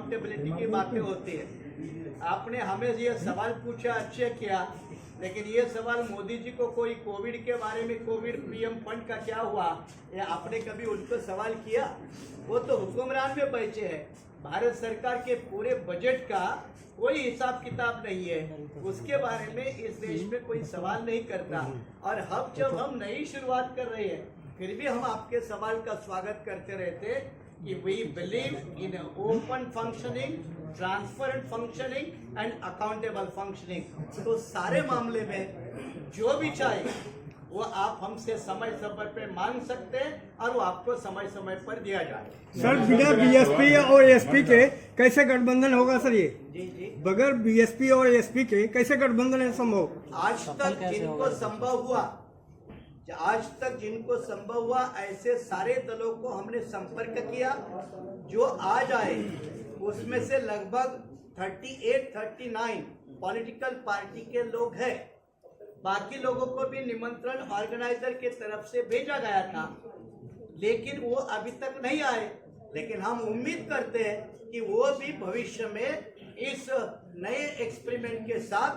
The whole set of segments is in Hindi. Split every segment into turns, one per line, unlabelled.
अकाउंटेबिलिटी की बातें होती है। आपने हमें ये सवाल पूछा, अच्छे किया, लेकिन ये सवाल मोदी जी को कोई कोविड के बारे में, कोविड पीएम फंड का क्या हुआ, ये आपने कभी उनको सवाल किया? वो तो हुक्मरान में बैठे हैं। भारत सरकार के पूरे बजट का कोई हिसाब किताब नहीं है, उसके बारे में इस देश में कोई सवाल नहीं करता। और अब जब हम नई शुरुआत कर रहे हैं, फिर भी हम आपके सवाल का स्वागत करते रहते कि we believe in open functioning, transparent functioning and accountable functioning. तो सारे मामले में जो भी चाहे वो आप हमसे समय समय पर मांग सकते हैं और वो आपको समय समय पर दिया जाए।
सर बिना बीएसपी और एसपी के कैसे गठबंधन होगा सर? ये
जी
बगैर बीएसपी और एसपी के कैसे गठबंधन है संभव?
आज तक जिनको संभव हुआ ऐसे सारे दलों को हमने संपर्क किया। जो आज आए उसमें से लगभग 38-39 पॉलिटिकल पार्टी के लोग हैं। बाकी लोगों को भी निमंत्रण ऑर्गेनाइजर के तरफ से भेजा गया था, लेकिन वो अभी तक नहीं आए। लेकिन हम उम्मीद करते हैं कि वो भी भविष्य में इस नए एक्सपेरिमेंट के साथ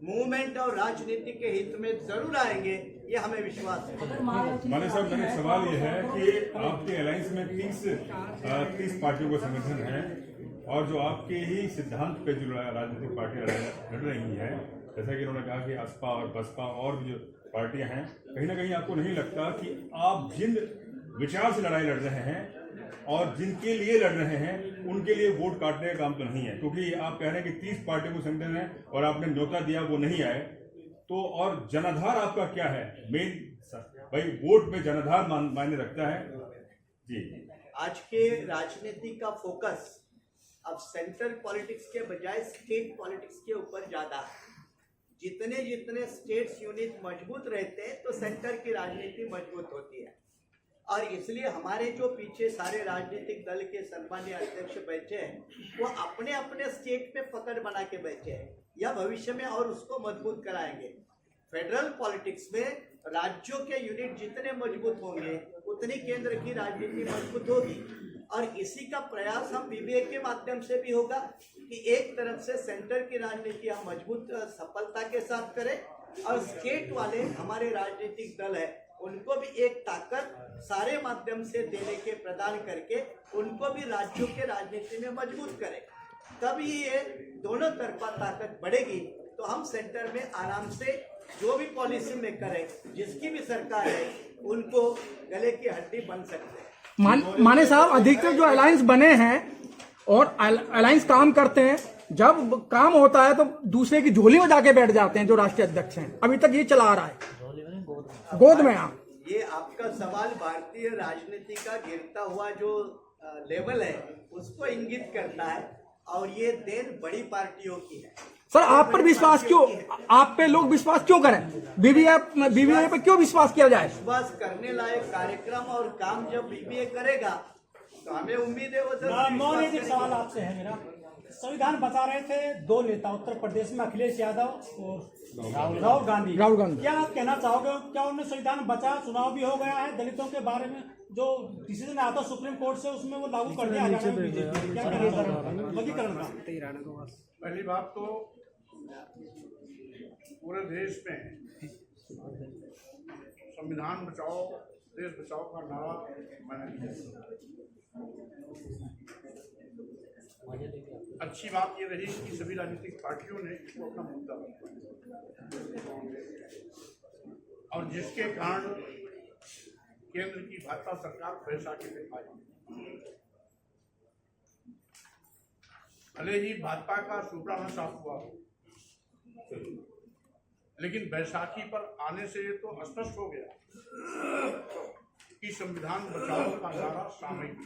मूवमेंट और राजनीति के हित में जरूर आएंगे, ये हमें विश्वास है।
माने साहब, मेरा सवाल ये है कि आपके अलायंस में 30 पार्टियों का संगठन है और जो आपके ही सिद्धांत पे जो राजनीतिक पार्टियां लड़ रही हैं, जैसा कि उन्होंने कहा कि असपा और बसपा और भी जो पार्टियां हैं, कहीं ना कहीं आपको नहीं लगता कि आप जिन विचार से लड़ाई लड़ रहे हैं और जिनके लिए लड़ रहे हैं उनके लिए वोट काटने का काम तो नहीं है? क्योंकि आप कह रहे हैं कि 30 पार्टियों को संगठन है और आपने न्योता दिया, वो नहीं आए, तो और जनाधार आपका क्या है? मेन भाई वोट में जनाधार मायने रखता है जी।
आज के राजनीति का फोकस अब सेंट्रल पॉलिटिक्स के बजाय स्टेट पॉलिटिक्स के ऊपर ज्यादा है। जितने स्टेट्स यूनिट मजबूत रहते हैं तो सेंटर की राजनीति मजबूत होती है। और इसलिए हमारे जो पीछे सारे राजनीतिक दल के सम्मानीय अध्यक्ष बैठे हैं वो अपने अपने स्टेट में पकड़ बना के बैठे हैं, या भविष्य में और उसको मजबूत कराएंगे। फेडरल पॉलिटिक्स में राज्यों के यूनिट जितने मजबूत होंगे उतनी केंद्र की राजनीति मजबूत होगी। और इसी का प्रयास हम बीबीए के माध्यम से भी होगा कि एक तरफ से सेंटर की राजनीति हम मजबूत सफलता के साथ करें और स्टेट वाले हमारे राजनीतिक दल है उनको भी एक ताकत सारे माध्यम से देने के प्रदान करके उनको भी राज्यों के राजनीति में मजबूत करें। तभी ये दोनों तरफा ताकत बढ़ेगी तो हम सेंटर में आराम से जो भी पॉलिसी में करें, जिसकी भी सरकार है, उनको गले की हड्डी बन सकते हैं।
माने साहब, अधिकतर जो अलायंस बने हैं और अलायंस काम करते हैं, जब काम होता है तो दूसरे की झोली में जाके बैठ जाते हैं जो राष्ट्रीय अध्यक्ष हैं। अभी तक ये चला आ रहा है गोद में। आप
ये आपका सवाल भारतीय राजनीति का गिरता हुआ जो लेवल है उसको इंगित करता है और ये देन बड़ी पार्टियों की है।
सर आप पर विश्वास क्यों, आप पे लोग विश्वास क्यों करें? बीबीए पे क्यों विश्वास किया जाए?
विश्वास करने लायक कार्यक्रम और काम जब बीबीए करेगा तो हमें उम्मीद है वो
सवाल आपसे है मेरा। संविधान बचा रहे थे दो नेता उत्तर प्रदेश में, अखिलेश यादव और राहुल गांधी। क्या आप कहना चाहोगे, क्या उन्होंने संविधान बचा? चुनाव भी हो गया है, दलितों के बारे में जो डिसीजन आता सुप्रीम कोर्ट से उसमें वो लागू कर दिया वर्गीकरण का।
पहली बात तो पूरे देश में संविधान बचाओ देश बचाओ का नारा मैंने, अच्छी बात ये रही कि सभी राजनीतिक पार्टियों ने इसको अपना मुद्दा बनाया और जिसके कारण केंद्र की भाजपा सरकार बैसाखी में आई। भले ही भाजपा का सुपड़ा साफ हुआ, लेकिन बैसाखी पर आने से ये तो स्पष्ट हो गया कि संविधान बचाओ का नारा सामयिक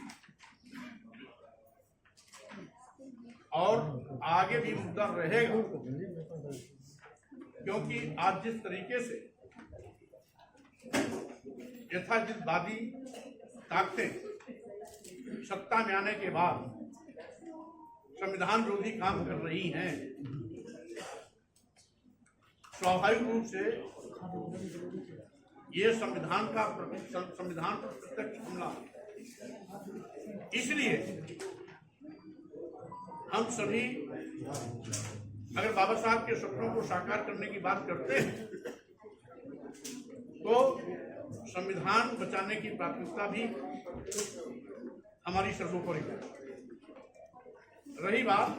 और आगे भी मुद्दा रहेगा, क्योंकि आज जिस तरीके से यथाचितवादी ताकतें सत्ता में आने के बाद संविधान विरोधी काम कर रही हैं, स्वाभाविक रूप से ये संविधान पर प्रत्यक्ष हमला। इसलिए हम सभी अगर बाबा साहब के सपनों को साकार करने की बात करते हैं तो संविधान बचाने की प्राथमिकता भी हमारी सर्वोपरि है। रही बात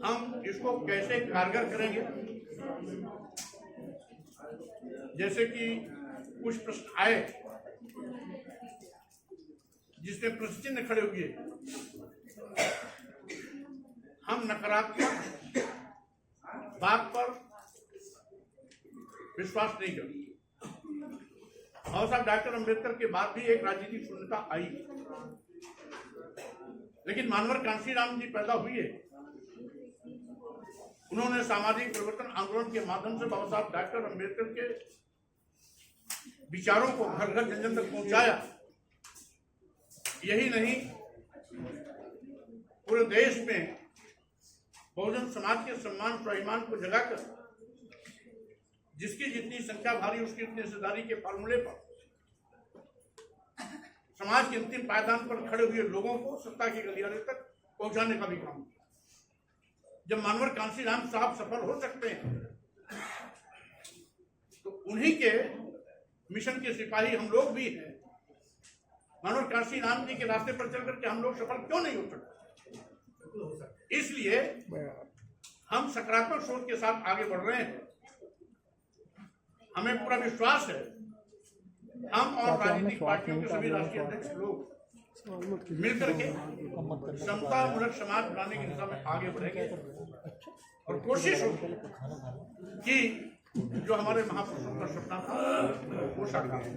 हम इसको कैसे कारगर करेंगे, जैसे कि कुछ प्रश्न आए जिसमें प्रश्न चिन्ह खड़े हुए, हम नकारात्मक बात पर विश्वास नहीं करते। और साहब डॉक्टर अंबेडकर के बाद भी एक राजनीतिक शून्यता आई, लेकिन मानवर कांशीराम जी पैदा हुए, उन्होंने सामाजिक परिवर्तन आंदोलन के माध्यम से बाबा साहब डॉक्टर अंबेडकर के विचारों को घर घर जन जन तक पहुंचाया। यही नहीं, पूरे देश में बहुजन समाज के सम्मान स्वाभिमान को जगाकर जिसकी जितनी संख्या भारी उसकी उतनी हिस्सेदारी के फार्मूले पर समाज के अंतिम पायदान पर खड़े हुए लोगों को सत्ता के गलियारे तक पहुंचाने का भी काम किया। जब मानवर कांशीराम साहब सफल हो सकते हैं तो उन्हीं के मिशन के सिपाही हम लोग भी हैं। मानवर कांशीराम जी के रास्ते पर चल करके हम लोग सफल क्यों नहीं हो सकते? इसलिए हम सकारात्मक सोच के साथ आगे बढ़ रहे हैं। हमें पूरा विश्वास है हम और राजनीतिक पार्टियों के सभी राष्ट्रीय अध्यक्ष लोग मिलकर के समतामूलक समाज बनाने की दिशा में आगे बढ़ेंगे और कोशिश होगी कि जो हमारे महापुरुषों का सपना था वो साकार हो।